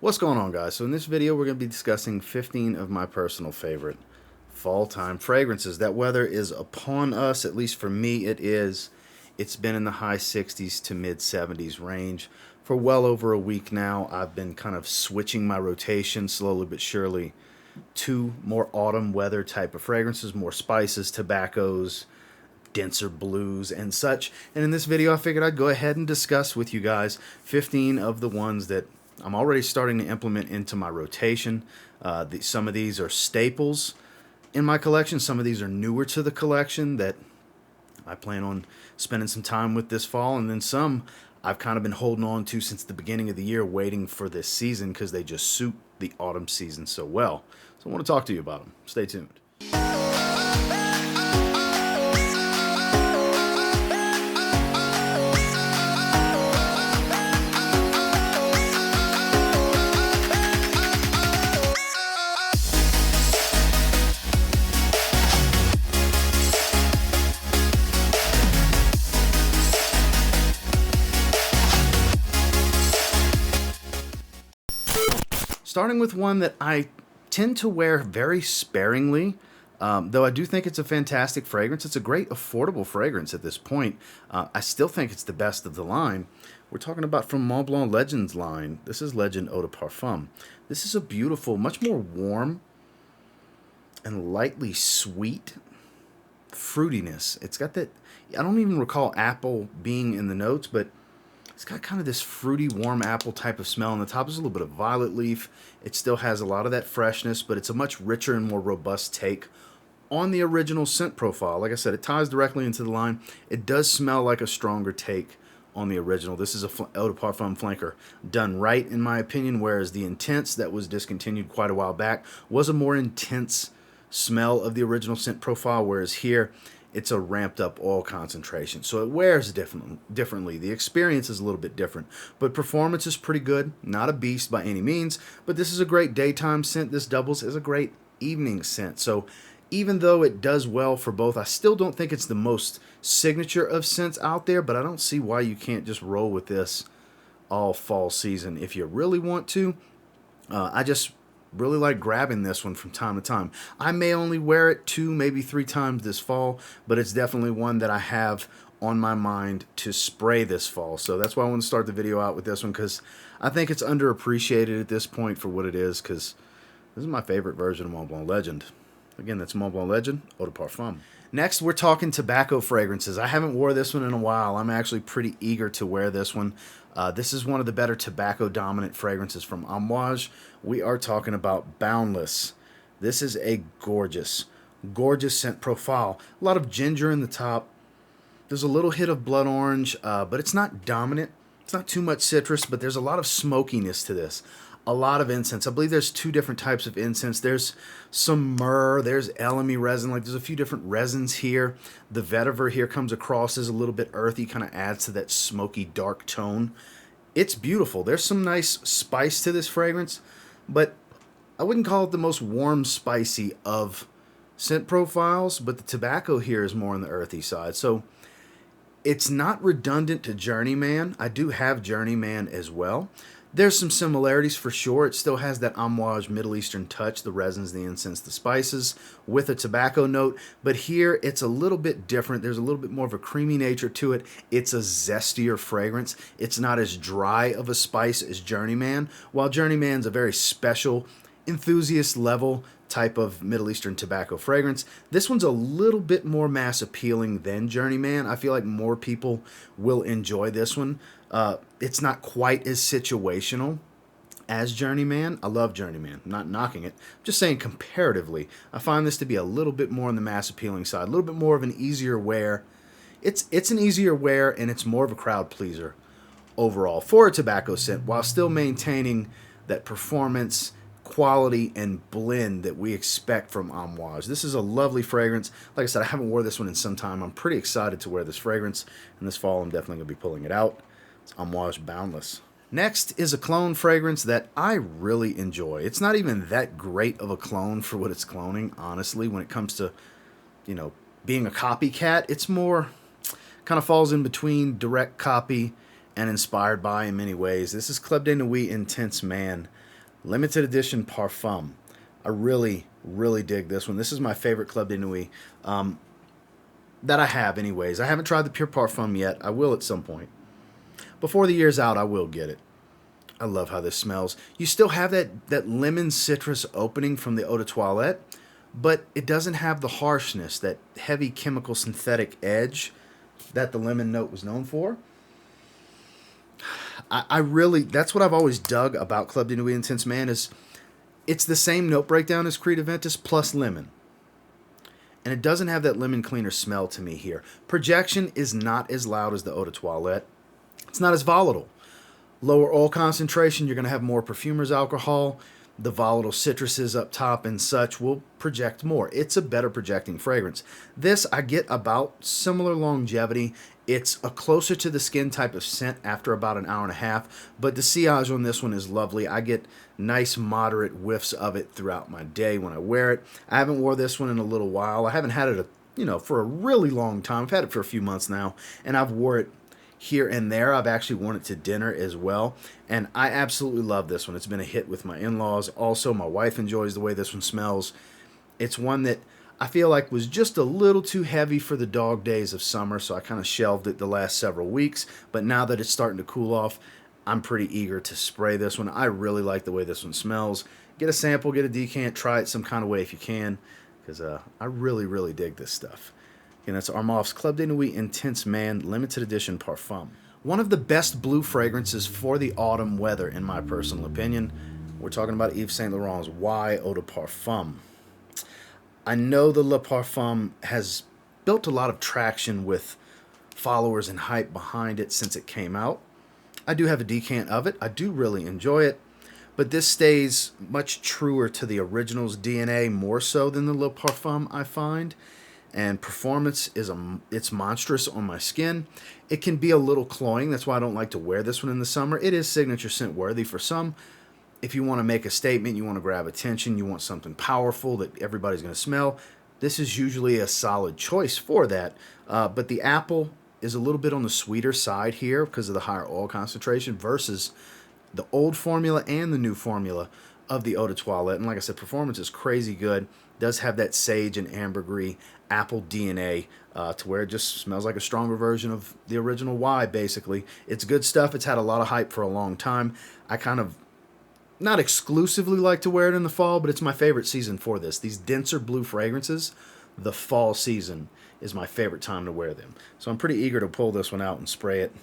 What's going on, guys? So in this video we're going to be discussing 15 of my personal favorite fall time fragrances. That weather is upon us, at least for me it is. It's been in the high 60s to mid 70s range for well over a week now. I've been kind of switching my rotation slowly but surely to more autumn weather type of fragrances, more spices, tobaccos, denser blues and such. And in this video I figured I'd go ahead and discuss with you guys 15 of the ones that I'm already starting to implement into my rotation. Some of these are staples in my collection. Some of these are newer to the collection that I plan on spending some time with this fall. And then some I've kind of been holding on to since the beginning of the year, waiting for this season because they just suit the autumn season so well. So I want to talk to you about them. Stay tuned. Starting with one that I tend to wear very sparingly, though I do think it's a fantastic fragrance. It's a great affordable fragrance at this point. I still think it's the best of the line. We're talking about from Mont Blanc Legends line. This is Legend Eau De Parfum. This is a beautiful, much more warm and lightly sweet fruitiness. It's got that, I don't even recall apple being in the notes, but it's got kind of this fruity, warm apple type of smell. On the top is a little bit of violet leaf. It still has a lot of that freshness, but it's a much richer and more robust take on the original scent profile. Like I said, it ties directly into the line. It does smell like a stronger take on the original. This is a Eau De Parfum flanker done right, in my opinion, whereas the Intense that was discontinued quite a while back was a more intense smell of the original scent profile, whereas here it's a ramped up oil concentration. So it wears differently. The experience is a little bit different, but performance is pretty good. Not a beast by any means, but this is a great daytime scent. This doubles as a great evening scent. So even though it does well for both, I still don't think it's the most signature of scents out there, but I don't see why you can't just roll with this all fall season if you really want to. I just really like grabbing this one from time to time. I may only wear it 2, maybe 3 times this fall, but it's definitely one that I have on my mind to spray this fall. So that's why I want to start the video out with this one, because I think it's underappreciated at this point for what it is, because this is my favorite version of Mont Blanc Legend. Again, that's Mont Blanc Legend Eau De Parfum. Next, we're talking tobacco fragrances. I haven't wore this one in a while. I'm actually pretty eager to wear this one. This is one of the better tobacco-dominant fragrances from Amouage. We are talking about Boundless. This is a gorgeous, gorgeous scent profile. A lot of ginger in the top. There's a little hit of blood orange, but it's not dominant. It's not too much citrus, but there's a lot of smokiness to this. A lot of incense. I believe there's 2 different types of incense. There's some myrrh, there's elemi resin, like there's a few different resins here. The vetiver here comes across as a little bit earthy, kind of adds to that smoky dark tone. It's beautiful. There's some nice spice to this fragrance, but I wouldn't call it the most warm spicy of scent profiles, but the tobacco here is more on the earthy side. So it's not redundant to Journeyman. I do have Journeyman as well. There's some similarities for sure. It still has that Amouage Middle Eastern touch, the resins, the incense, the spices, with a tobacco note. But here, it's a little bit different. There's a little bit more of a creamy nature to it. It's a zestier fragrance. It's not as dry of a spice as Journeyman, while Journeyman's a very special, enthusiast level type of Middle Eastern tobacco fragrance. This one's a little bit more mass appealing than Journeyman. I feel like more people will enjoy this one. It's not quite as situational as Journeyman. I love Journeyman. I'm not knocking it. I'm just saying comparatively, I find this to be a little bit more on the mass appealing side, a little bit more of an easier wear. It's an easier wear, and it's more of a crowd pleaser overall for a tobacco scent, while still maintaining that performance, quality, and blend that we expect from Amouage. This is a lovely fragrance. Like I said, I haven't worn this one in some time. I'm pretty excited to wear this fragrance, and this fall I'm definitely going to be pulling it out. It's Amouage Boundless. Next is a clone fragrance that I really enjoy. It's not even that great of a clone for what it's cloning, honestly, when it comes to, being a copycat. It's more, kind of falls in between direct copy and inspired by in many ways. This is Club de Nuit Intense Man. Limited edition Parfum. I really, really dig this one. This is my favorite Club de Nuit that I have anyways. I haven't tried the Pure Parfum yet. I will at some point. Before the year's out, I will get it. I love how this smells. You still have that lemon citrus opening from the Eau de Toilette, but it doesn't have the harshness, that heavy chemical synthetic edge that the lemon note was known for. I really, that's what I've always dug about Club de Nuit Intense Man, is it's the same note breakdown as Creed Aventus plus lemon. And it doesn't have that lemon cleaner smell to me here. Projection is not as loud as the Eau de Toilette. It's not as volatile. Lower oil concentration, you're going to have more perfumer's alcohol. The volatile citruses up top and such will project more. It's a better projecting fragrance. This, I get about similar longevity. It's a closer to the skin type of scent after about an hour and a half, but the sillage on this one is lovely. I get nice moderate whiffs of it throughout my day when I wear it. I haven't wore this one in a little while. I haven't had it for a really long time. I've had it for a few months now, and I've wore it here and there. I've actually worn it to dinner as well, and I absolutely love this one. It's been a hit with my in-laws. Also, my wife enjoys the way this one smells. It's one that I feel like was just a little too heavy for the dog days of summer, so I kind of shelved it the last several weeks, but now that it's starting to cool off, I'm pretty eager to spray this one. I really like the way this one smells. Get a sample, get a decant, try it some kind of way if you can, because I really, really dig this stuff. And that's Armaf's Club de Nuit Intense Man Limited Edition Parfum. One of the best blue fragrances for the autumn weather, in my personal opinion. We're talking about Yves Saint Laurent's Y Eau de Parfum. I know the Le Parfum has built a lot of traction with followers and hype behind it since it came out. I do have a decant of it. I do really enjoy it. But this stays much truer to the original's DNA, more so than the Le Parfum, I find. And performance it's monstrous on my skin. It can be a little cloying. That's why I don't like to wear this one in the summer. It is signature scent worthy for some. If you want to make a statement, you want to grab attention, you want something powerful that everybody's going to smell, this is usually a solid choice for that. But the apple is a little bit on the sweeter side here because of the higher oil concentration versus the old formula and the new formula of the Eau de Toilette. And like I said, performance is crazy good. Does have that sage and ambergris apple DNA to where it just smells like a stronger version of the original Y, basically. It's good stuff. It's had a lot of hype for a long time. I kind of not exclusively like to wear it in the fall, but it's my favorite season for this. These denser blue fragrances, the fall season is my favorite time to wear them. So I'm pretty eager to pull this one out and spray it.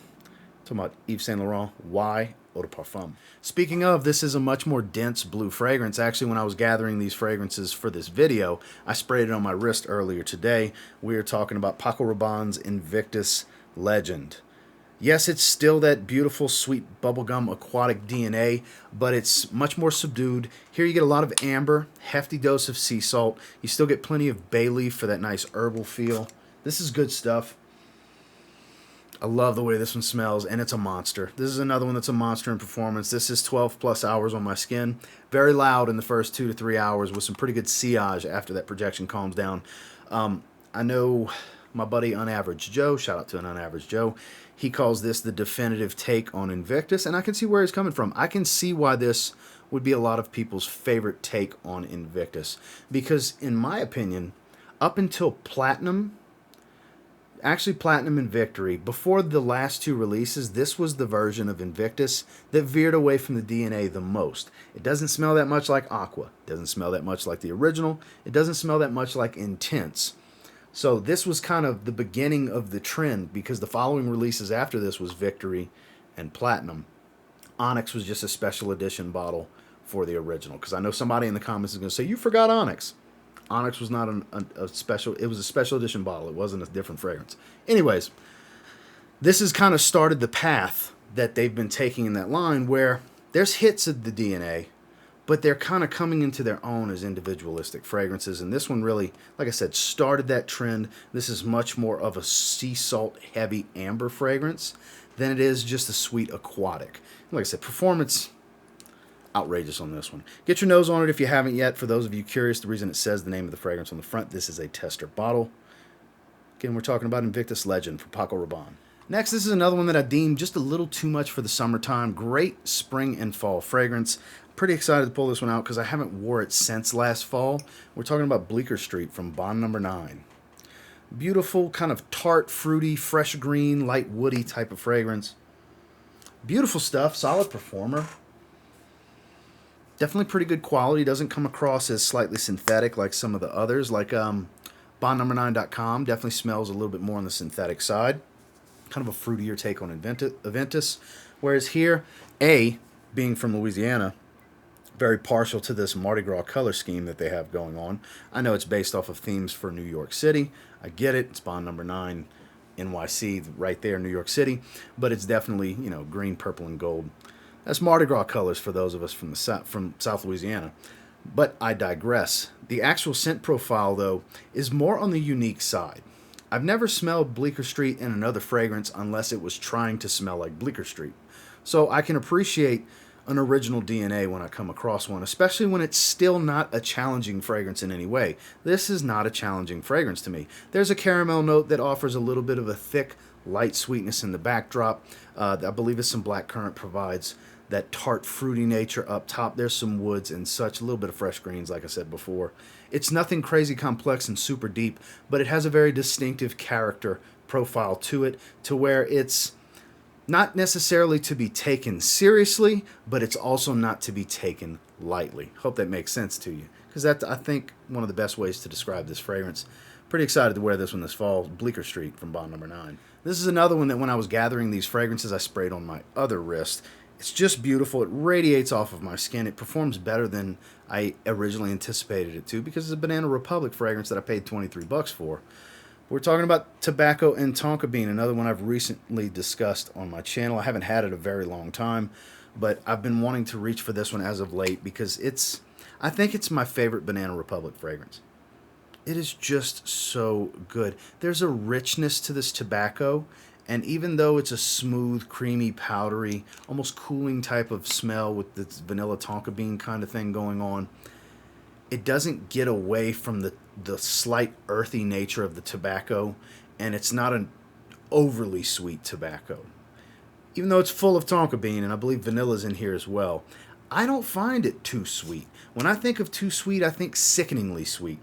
Talking about Yves Saint Laurent Y Eau de Parfum. Speaking of, this is a much more dense blue fragrance. Actually, when I was gathering these fragrances for this video, I sprayed it on my wrist earlier today. We are talking about Paco Rabanne's Invictus Legend. Yes, it's still that beautiful, sweet bubblegum aquatic DNA, but it's much more subdued. Here you get a lot of amber, hefty dose of sea salt. You still get plenty of bay leaf for that nice herbal feel. This is good stuff. I love the way this one smells, and it's a monster. This is another one that's a monster in performance. This is 12 plus hours on my skin. Very loud in the first 2 to 3 hours with some pretty good sillage after that projection calms down. I know my buddy Unaverage Joe, shout out to an Unaverage Joe, he calls this the definitive take on Invictus, and I can see where he's coming from. I can see why this would be a lot of people's favorite take on Invictus, because in my opinion, up until Platinum, actually Platinum and Victory, before the last two releases, this was the version of Invictus that veered away from the DNA the most. It doesn't smell that much like Aqua. It doesn't smell that much like the original. It doesn't smell that much like Intense. So this was kind of the beginning of the trend, because the following releases after this was Victory and Platinum. Onyx was just a special edition bottle for the original, because I know somebody in the comments is going to say, you forgot Onyx. Onyx was not a special, it was a special edition bottle. It wasn't a different fragrance. Anyways, this has kind of started the path that they've been taking in that line, where there's hits of the DNA, but they're kind of coming into their own as individualistic fragrances. And this one really, like I said, started that trend. This is much more of a sea salt heavy amber fragrance than it is just a sweet aquatic. Like I said, performance, outrageous on this one. Get your nose on it if you haven't yet. For those of you curious, the reason it says the name of the fragrance on the front, this is a tester bottle. Again, we're talking about Invictus Legend for Paco Rabanne. Next, this is another one that I deem just a little too much for the summertime. Great spring and fall fragrance. Pretty excited to pull this one out because I haven't wore it since last fall. We're talking about Bleecker St from Bond Number 9. Beautiful, kind of tart, fruity, fresh green, light woody type of fragrance. Beautiful stuff, solid performer. Definitely pretty good quality. Doesn't come across as slightly synthetic like some of the others. Like BondNumber9.com definitely smells a little bit more on the synthetic side. Kind of a fruitier take on Invictus. Whereas here, being from Louisiana, very partial to this Mardi Gras color scheme that they have going on. I know it's based off of themes for New York City. I get it. It's Bond Number 9, NYC, right there, New York City. But it's definitely, green, purple, and gold. That's Mardi Gras colors for those of us from South Louisiana. But I digress. The actual scent profile, though, is more on the unique side. I've never smelled Bleecker St in another fragrance unless it was trying to smell like Bleecker St. So I can appreciate an original DNA when I come across one, especially when it's still not a challenging fragrance in any way. This is not a challenging fragrance to me. There's a caramel note that offers a little bit of a thick, light sweetness in the backdrop. I believe it's some blackcurrant provides that tart, fruity nature up top. There's some woods and such, a little bit of fresh greens, like I said before. It's nothing crazy complex and super deep, but it has a very distinctive character profile to it, to where it's not necessarily to be taken seriously, but it's also not to be taken lightly. Hope that makes sense to you, because that's, I think, one of the best ways to describe this fragrance. Pretty excited to wear this one this fall, Bleecker St from Bond Number 9. This is another one that when I was gathering these fragrances, I sprayed on my other wrist. It's just beautiful. It radiates off of my skin. It performs better than I originally anticipated it to, because it's a Banana Republic fragrance that I paid $23 for. We're talking about Tobacco and Tonka Bean, another one I've recently discussed on my channel. I haven't had it a very long time, but I've been wanting to reach for this one as of late because I think it's my favorite Banana Republic fragrance. It is just so good. There's a richness to this tobacco, and even though it's a smooth, creamy, powdery, almost cooling type of smell with this vanilla Tonka Bean kind of thing going on, it doesn't get away from the slight earthy nature of the tobacco, and it's not an overly sweet tobacco. Even though it's full of Tonka Bean, and I believe vanilla's in here as well, I don't find it too sweet. When I think of too sweet, I think sickeningly sweet.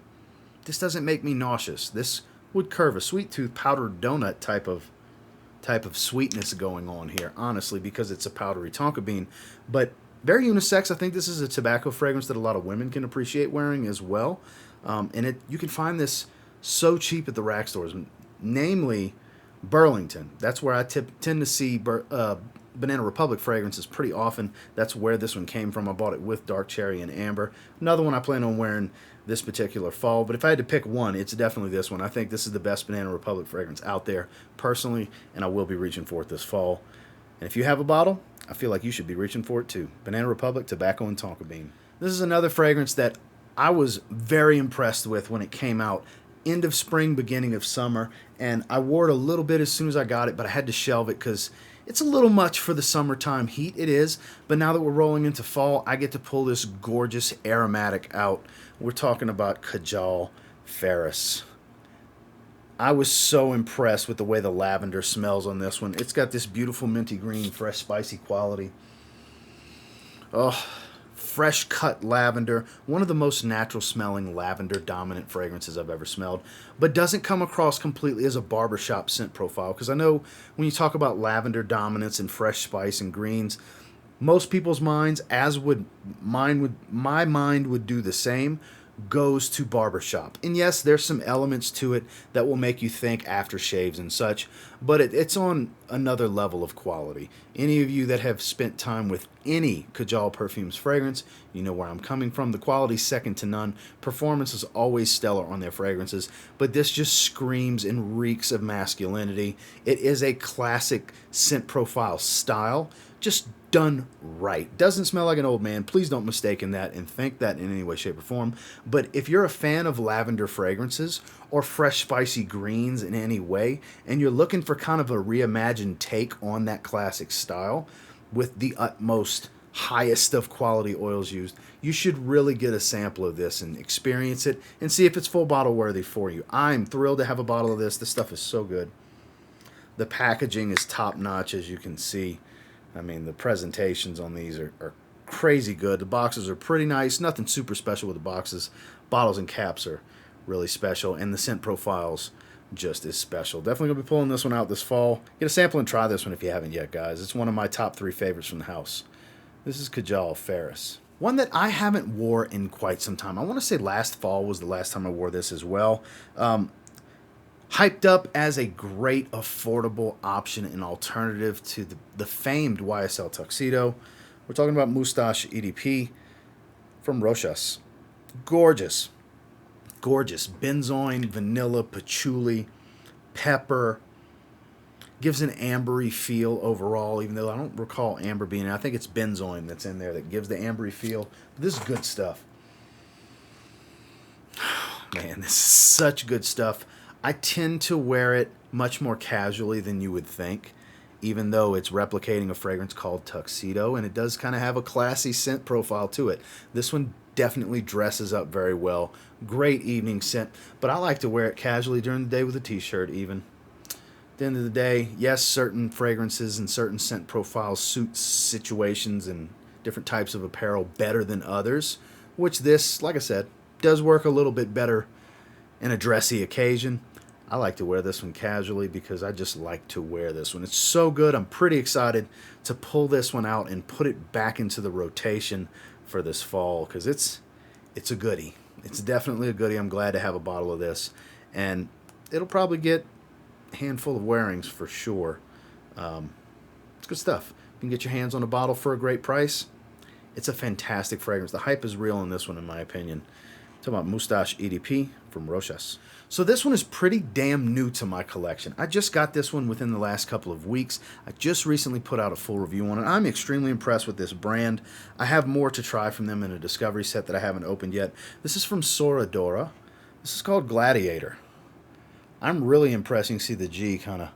This doesn't make me nauseous. This would curve a sweet tooth powdered donut type of sweetness going on here, honestly, because it's a powdery Tonka Bean. But very unisex. I think this is a tobacco fragrance that a lot of women can appreciate wearing as well. And you can find this so cheap at the rack stores, namely Burlington. That's where I tend to see Banana Republic fragrances pretty often. That's where this one came from. I bought it with dark cherry and amber. Another one I plan on wearing this particular fall. But if I had to pick one, it's definitely this one. I think this is the best Banana Republic fragrance out there personally, and I will be reaching for it this fall. And if you have a bottle, I feel like you should be reaching for it too. Banana Republic, Tobacco, and Tonka Bean. This is another fragrance that I was very impressed with when it came out. End of spring, beginning of summer. And I wore it a little bit as soon as I got it, but I had to shelve it because it's a little much for the summertime heat. It is. But now that we're rolling into fall, I get to pull this gorgeous aromatic out. We're talking about Kajal Faris. I was so impressed with the way the lavender smells on this one. It's got this beautiful minty green, fresh, spicy quality. Oh, fresh cut lavender. One of the most natural smelling lavender dominant fragrances I've ever smelled, but doesn't come across completely as a barbershop scent profile, because I know when you talk about lavender dominance and fresh spice and greens, most people's minds, as would mine, my mind would do the same, goes to barbershop. And yes, there's some elements to it that will make you think aftershaves and such, but it's on another level of quality. Any of you that have spent time with any Kajal Perfumes fragrance, you know where I'm coming from. The quality's second to none. Performance is always stellar on their fragrances, but this just screams and reeks of masculinity. It is a classic scent profile style, just done right. Doesn't smell like an old man. Please don't mistake in that and think that in any way, shape, or form. But if you're a fan of lavender fragrances or fresh, spicy greens in any way, and you're looking for kind of a reimagined take on that classic style with the utmost highest of quality oils used, you should really get a sample of this and experience it and see if it's full bottle worthy for you. I'm thrilled to have a bottle of this. This stuff is so good. The packaging is top notch, as you can see. I mean, the presentations on these are crazy good. The boxes are pretty nice. Nothing super special with the boxes. Bottles and caps are really special, and the scent profiles just as special. Definitely going to be pulling this one out this fall. Get a sample and try this one if you haven't yet, guys. It's one of my top 3 favorites from the house. This is Kajal Faris. One that I haven't wore in quite some time. I want to say last fall was the last time I wore this as well. Hyped up as a great affordable option and alternative to the famed YSL Tuxedo. We're talking about Moustache EDP from Rochas. Gorgeous. Gorgeous. Benzoin, vanilla, patchouli, pepper. Gives an ambery feel overall, even though I don't recall amber being in it. I think it's benzoin that's in there that gives the ambery feel. But this is good stuff. Man, this is such good stuff. I tend to wear it much more casually than you would think, even though it's replicating a fragrance called Tuxedo, and it does kind of have a classy scent profile to it. This one definitely dresses up very well. Great evening scent, but I like to wear it casually during the day with a t-shirt even. At the end of the day, yes, certain fragrances and certain scent profiles suit situations and different types of apparel better than others, which this, like I said, does work a little bit better in a dressy occasion. I like to wear this one casually because I just like to wear this one. It's so good. I'm pretty excited to pull this one out and put it back into the rotation for this fall because it's a goodie. It's definitely a goodie. I'm glad to have a bottle of this, and it'll probably get a handful of wearings for sure. It's good stuff. You can get your hands on a bottle for a great price. It's a fantastic fragrance. The hype is real on this one, in my opinion. Talking about Moustache EDP from Rochas. So this one is pretty damn new to my collection. I just got this one within the last couple of weeks. I just recently put out a full review on it. I'm extremely impressed with this brand. I have more to try from them in a discovery set that I haven't opened yet. This is from Sora, Dora. This is called Gladiator. I'm really impressed. You can see the G kind of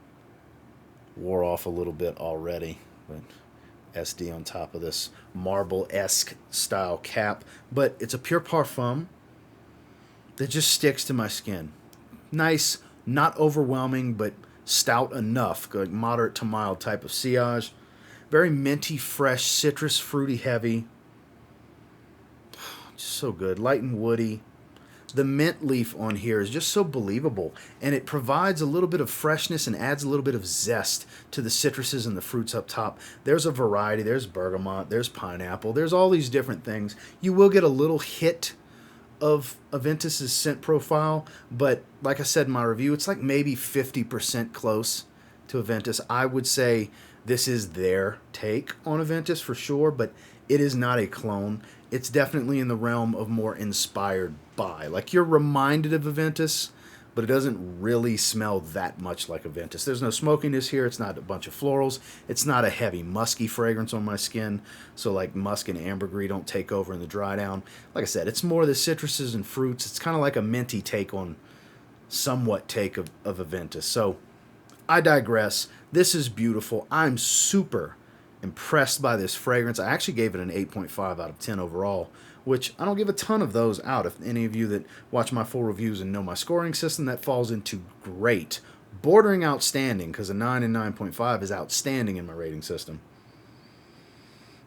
wore off a little bit already, but SD on top of this marble-esque style cap. But it's a pure parfum that just sticks to my skin. Nice, not overwhelming, but stout enough, like moderate to mild type of sillage. Very minty, fresh, citrus, fruity, heavy. Just so good. Light and woody. The mint leaf on here is just so believable, and it provides a little bit of freshness and adds a little bit of zest to the citruses and the fruits up top. There's a variety. There's bergamot. There's pineapple. There's all these different things. You will get a little hit of Invictus's scent profile, but like I said in my review, it's like maybe 50% close to Invictus. I would say this is their take on Invictus for sure, but it is not a clone. It's definitely in the realm of more inspired by. Like, you're reminded of Invictus, but it doesn't really smell that much like Invictus. There's no smokiness here. It's not a bunch of florals. It's not a heavy musky fragrance on my skin. So like musk and ambergris don't take over in the dry down. Like I said, it's more the citruses and fruits. It's kind of like a minty take on somewhat take of Invictus. So I digress. This is beautiful. I'm super impressed by this fragrance. I actually gave it an 8.5 out of 10 overall, which I don't give a ton of those out. If any of you that watch my full reviews and know my scoring system, that falls into great. Bordering outstanding, because a 9 and 9.5 is outstanding in my rating system.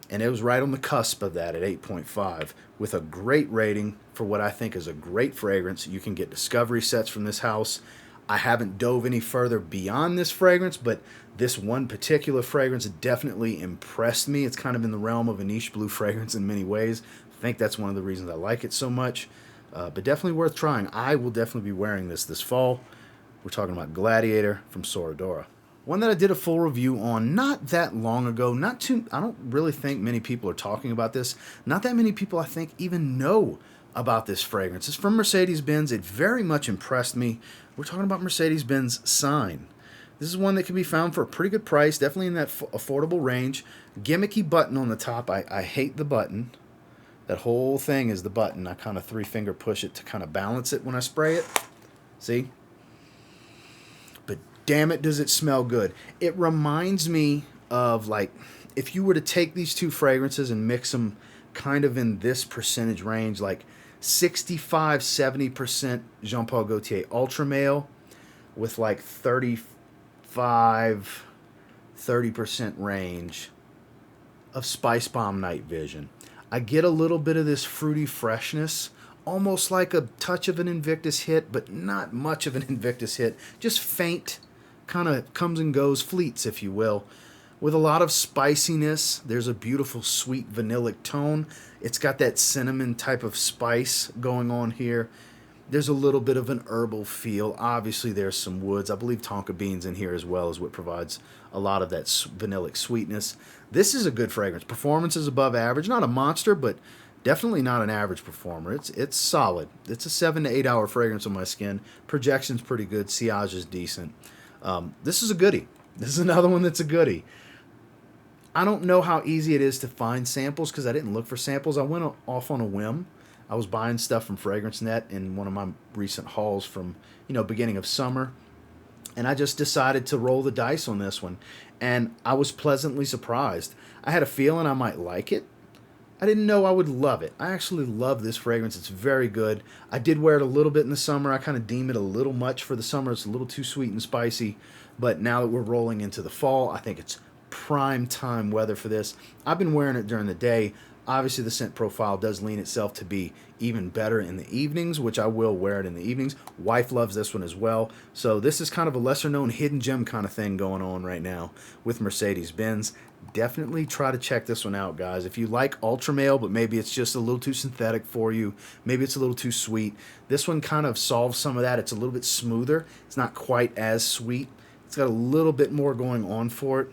And it was right on the cusp of that at 8.5, with a great rating for what I think is a great fragrance. You can get discovery sets from this house. I haven't dove any further beyond this fragrance, but this one particular fragrance definitely impressed me. It's kind of in the realm of a niche blue fragrance in many ways. I think that's one of the reasons I like it so much, but definitely worth trying. I will definitely be wearing this fall. We're talking about Gladiator from Sora, Dora. One that I did a full review on not that long ago. I don't really think many people are talking about this. Not that many people, I think, even know about this fragrance. It's from Mercedes-Benz. It very much impressed me. We're talking about Mercedes-Benz Sign. This is one that can be found for a pretty good price, definitely in that affordable range. Gimmicky button on the top. I hate the button. That whole thing is the button. I kind of 3-finger push it to kind of balance it when I spray it. See? But damn it, does it smell good. It reminds me of, like, if you were to take these two fragrances and mix them kind of in this percentage range, like 65-70% Jean Paul Gaultier Ultra Male with like 30 25, 30% range of Spice Bomb Night Vision. I get a little bit of this fruity freshness, almost like a touch of an Invictus hit, but not much of an Invictus hit. Just faint, kind of comes and goes, fleets, if you will. With a lot of spiciness, there's a beautiful sweet vanillic tone. It's got that cinnamon type of spice going on here. There's a little bit of an herbal feel. Obviously, there's some woods. I believe tonka beans in here as well is what provides a lot of that vanillic sweetness. This is a good fragrance. Performance is above average. Not a monster, but definitely not an average performer. It's solid. It's a 7 to 8 hour fragrance on my skin. Projection's pretty good. Sillage is decent. This is a goodie. This is another one that's a goodie. I don't know how easy it is to find samples because I didn't look for samples. I went off on a whim. I was buying stuff from FragranceNet in one of my recent hauls from, beginning of summer. And I just decided to roll the dice on this one. And I was pleasantly surprised. I had a feeling I might like it. I didn't know I would love it. I actually love this fragrance. It's very good. I did wear it a little bit in the summer. I kind of deem it a little much for the summer. It's a little too sweet and spicy. But now that we're rolling into the fall, I think it's prime time weather for this. I've been wearing it during the day. Obviously, the scent profile does lean itself to be even better in the evenings, which I will wear it in the evenings. Wife loves this one as well. So this is kind of a lesser-known hidden gem kind of thing going on right now with Mercedes-Benz. Definitely try to check this one out, guys. If you like ultra male, but maybe it's just a little too synthetic for you, maybe it's a little too sweet, this one kind of solves some of that. It's a little bit smoother. It's not quite as sweet. It's got a little bit more going on for it.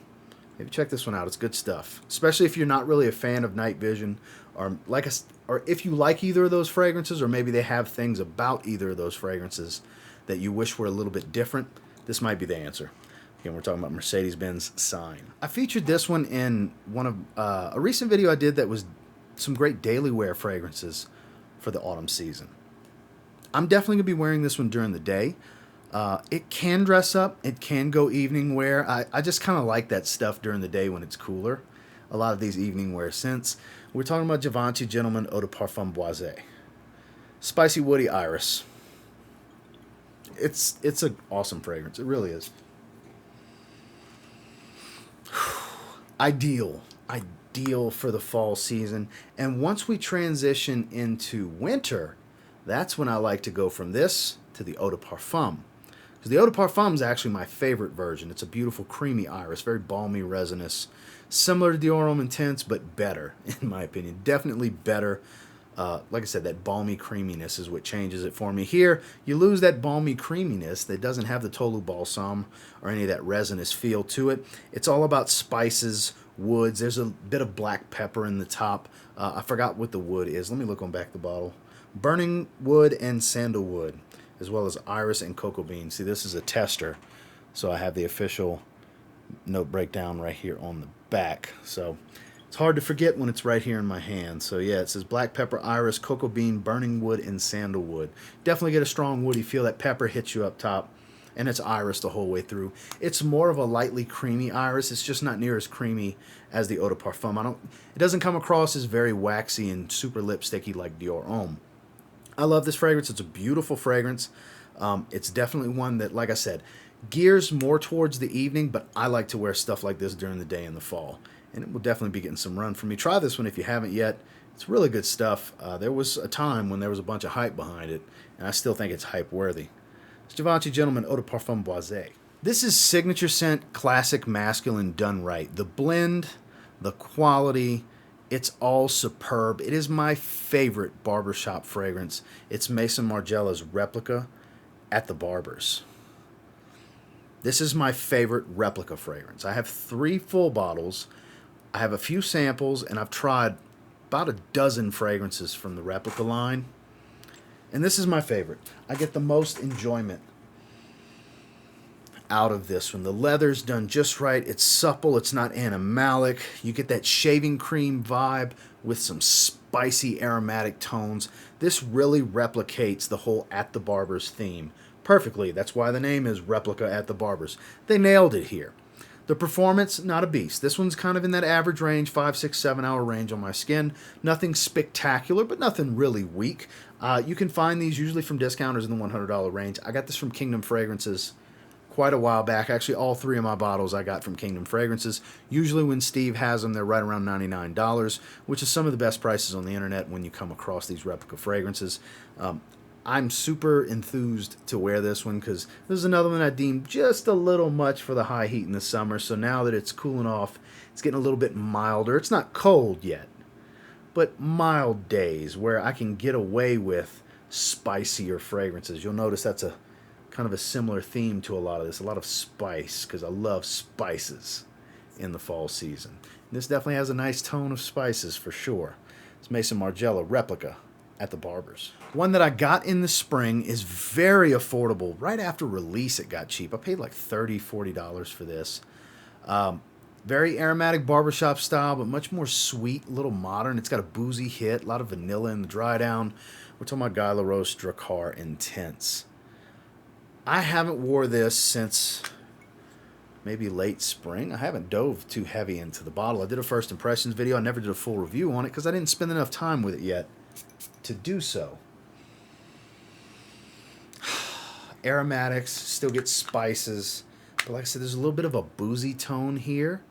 Maybe check this one out. It's good stuff, especially if you're not really a fan of night vision, or if you like either of those fragrances, or maybe they have things about either of those fragrances that you wish were a little bit different. This might be the answer. Again, we're talking about Mercedes-Benz Sign. I featured this one in one of a recent video I did that was some great daily wear fragrances for the autumn season. I'm definitely going to be wearing this one during the day. It can dress up. It can go evening wear. I just kind of like that stuff during the day when it's cooler. A lot of these evening wear scents. We're talking about Givenchy Gentleman Eau De Parfum Boisé. Spicy woody iris. It's an awesome fragrance. It really is. Ideal for the fall season. And once we transition into winter, that's when I like to go from this to the Eau De Parfum. Because the Eau De Parfum is actually my favorite version. It's a beautiful creamy iris, very balmy, resinous, similar to Dior Homme Intense, but better, in my opinion. Definitely better. Like I said, that balmy creaminess is what changes it for me. Here, you lose that balmy creaminess that doesn't have the Tolu Balsam or any of that resinous feel to it. It's all about spices, woods. There's a bit of black pepper in the top. I forgot what the wood is. Let me look on back the bottle. Burning wood and sandalwood, as well as iris and cocoa bean. See, this is a tester, so I have the official note breakdown right here on the back. So it's hard to forget when it's right here in my hand. So yeah, it says black pepper, iris, cocoa bean, burning wood, and sandalwood. Definitely get a strong woody feel. That pepper hits you up top, and it's iris the whole way through. It's more of a lightly creamy iris. It's just not near as creamy as the Eau De Parfum. It doesn't come across as very waxy and super lipsticky like Dior Homme. I love this fragrance. It's a beautiful fragrance. It's definitely one that, like I said, gears more towards the evening, but I like to wear stuff like this during the day in the fall. And it will definitely be getting some run from me. Try this one if you haven't yet. It's really good stuff. There was a time when there was a bunch of hype behind it, and I still think it's hype worthy. It's Givenchy Gentleman Eau De Parfum Boisé. This is signature scent, classic masculine done right. The blend, the quality, it's all superb. It is my favorite barbershop fragrance. It's Maison Margiela's Replica at the Barber's. This is my favorite Replica fragrance. I have 3 full bottles. I have a few samples, and I've tried about a dozen fragrances from the Replica line. And this is my favorite. I get the most enjoyment out of this one. The leather's done just right. It's supple. It's not animalic. You get that shaving cream vibe with some spicy aromatic tones. This really replicates the whole At the Barber's theme perfectly. That's why the name is Replica at the Barber's. They nailed it here. The performance, not a beast. This one's kind of in that average range, 5, 6, 7 hour range on my skin. Nothing spectacular, but nothing really weak. You can find these usually from discounters in the $100 range. I got this from Kingdom Fragrances quite a while back. Actually, all 3 of my bottles I got from Kingdom Fragrances. Usually when Steve has them, they're right around $99, which is some of the best prices on the internet when you come across these replica fragrances. I'm super enthused to wear this one because this is another one I deemed just a little much for the high heat in the summer. So now that it's cooling off, it's getting a little bit milder. It's not cold yet, but mild days where I can get away with spicier fragrances. You'll notice that's a kind of a similar theme to a lot of this, a lot of spice, because I love spices in the fall season. And this definitely has a nice tone of spices for sure. It's Maison Margiela Replica at the Barbers. One that I got in the spring is very affordable. Right after release it got cheap. I paid like $30, $40 for this. Very aromatic barbershop style, but much more sweet, a little modern. It's got a boozy hit, a lot of vanilla in the dry down. We're talking about Guy Laroche Drakkar Intense. I haven't wore this since maybe late spring. I haven't dove too heavy into the bottle. I did a first impressions video. I never did a full review on it because I didn't spend enough time with it yet to do so. Aromatics, still get spices. But like I said, there's a little bit of a boozy tone here.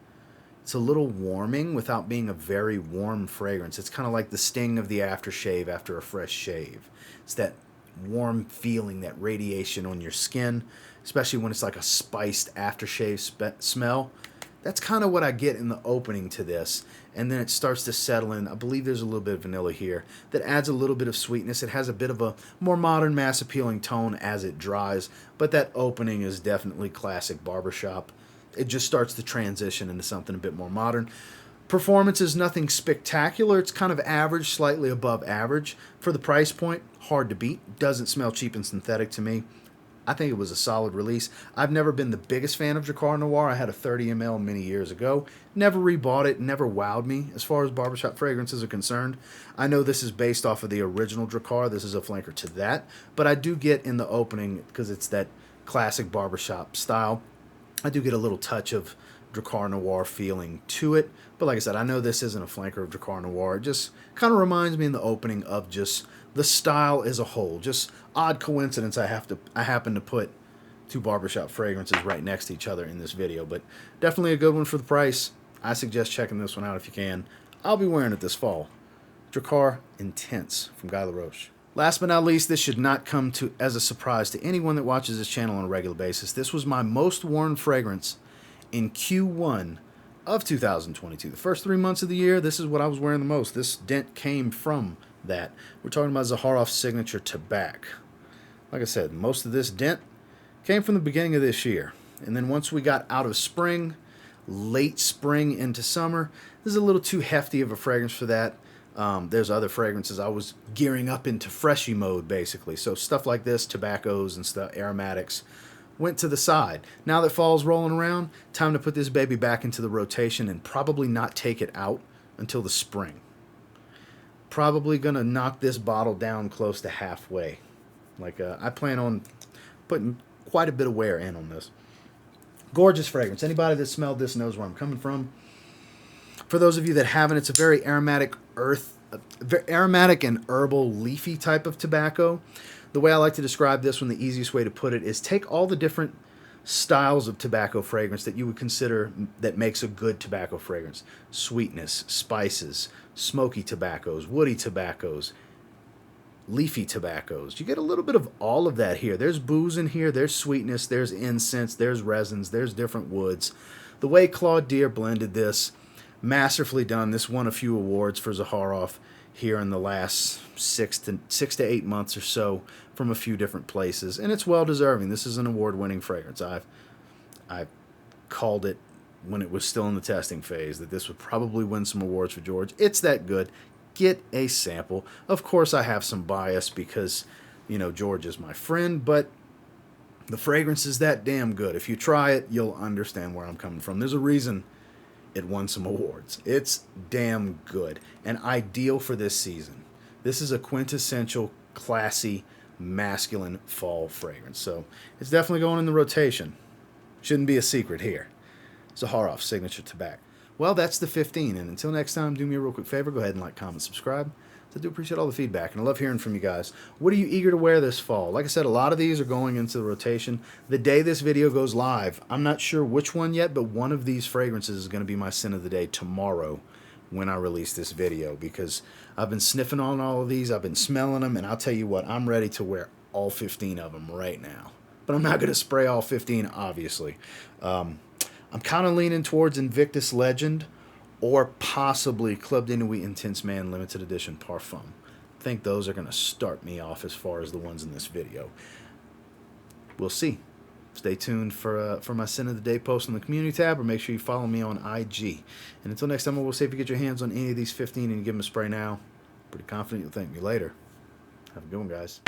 It's a little warming without being a very warm fragrance. It's kind of like the sting of the aftershave after a fresh shave. It's that warm feeling, that radiation on your skin, especially when it's like a spiced aftershave smell. That's kind of what I get in the opening to this. And then it starts to settle in. I believe there's a little bit of vanilla here that adds a little bit of sweetness. It has a bit of a more modern, mass-appealing tone as it dries. But that opening is definitely classic barbershop. It just starts to transition into something a bit more modern. Performance is nothing spectacular. It's kind of average, slightly above average. For the price point, hard to beat. Doesn't smell cheap and synthetic to me. I think it was a solid release. I've never been the biggest fan of Drakkar Noir. I had a 30 ml many years ago. Never rebought it. Never wowed me as far as barbershop fragrances are concerned. I know this is based off of the original Drakkar. This is a flanker to that. But I do get in the opening, because it's that classic barbershop style, I do get a little touch of Drakkar Noir feeling to it. But like I said, I know this isn't a flanker of Drakkar Noir. It just kind of reminds me in the opening of just the style as a whole. Just odd coincidence I happen to put 2 barbershop fragrances right next to each other in this video. But definitely a good one for the price. I suggest checking this one out if you can. I'll be wearing it this fall. Drakkar Intense from Guy Laroche. Last but not least, this should not come as a surprise to anyone that watches this channel on a regular basis. This was my most worn fragrance in Q1 of 2022. The first 3 months of the year, this is what I was wearing the most. This dent came from that. We're talking about Zaharoff's signature Tabac. Like I said, most of this dent came from the beginning of this year. And then once we got out of spring, late spring into summer, this is a little too hefty of a fragrance for that. There's other fragrances. I was gearing up into freshy mode, basically. So stuff like this, tobaccos and stuff, aromatics, went to the side. Now that fall's rolling around, time to put this baby back into the rotation and probably not take it out until the spring. Probably going to knock this bottle down close to halfway. I plan on putting quite a bit of wear in on this. Gorgeous fragrance. Anybody that smelled this knows where I'm coming from. For those of you that haven't, it's a very aromatic aromatic and herbal, leafy type of tobacco. The way I like to describe this one, the easiest way to put it, is take all the different styles of tobacco fragrance that you would consider that makes a good tobacco fragrance. Sweetness, spices, smoky tobaccos, woody tobaccos, leafy tobaccos. You get a little bit of all of that here. There's booze in here, there's sweetness, there's incense, there's resins, there's different woods. The way Claude Deer blended this, masterfully done. This won a few awards for Zaharoff here in the last 6 to 8 months or so from a few different places, and it's well deserving. This is an award-winning fragrance. I called it when it was still in the testing phase that this would probably win some awards for George. It's that good. Get a sample. Of course, I have some bias because, George is my friend, but the fragrance is that damn good. If you try it, you'll understand where I'm coming from. There's a reason it won some awards. It's damn good and ideal for this season. This is a quintessential, classy, masculine fall fragrance. So it's definitely going in the rotation. Shouldn't be a secret here. Zaharoff Signature Tabac. Well, that's the 15. And until next time, do me a real quick favor. Go ahead and like, comment, subscribe. So I do appreciate all the feedback, and I love hearing from you guys. What are you eager to wear this fall? Like I said, a lot of these are going into the rotation. The day this video goes live, I'm not sure which one yet, but one of these fragrances is going to be my scent of the day tomorrow when I release this video, because I've been sniffing on all of these, I've been smelling them, and I'll tell you what, I'm ready to wear all 15 of them right now. But I'm not going to spray all 15, obviously. I'm kind of leaning towards Invictus Legend, or possibly Club de Nuit Intense Man Limited Edition Parfum. I think those are going to start me off as far as the ones in this video. We'll see. Stay tuned for my Scent of the Day post on the community tab, or make sure you follow me on IG. And until next time, I will say if you get your hands on any of these 15 and you give them a spray now, pretty confident you'll thank me later. Have a good one, guys.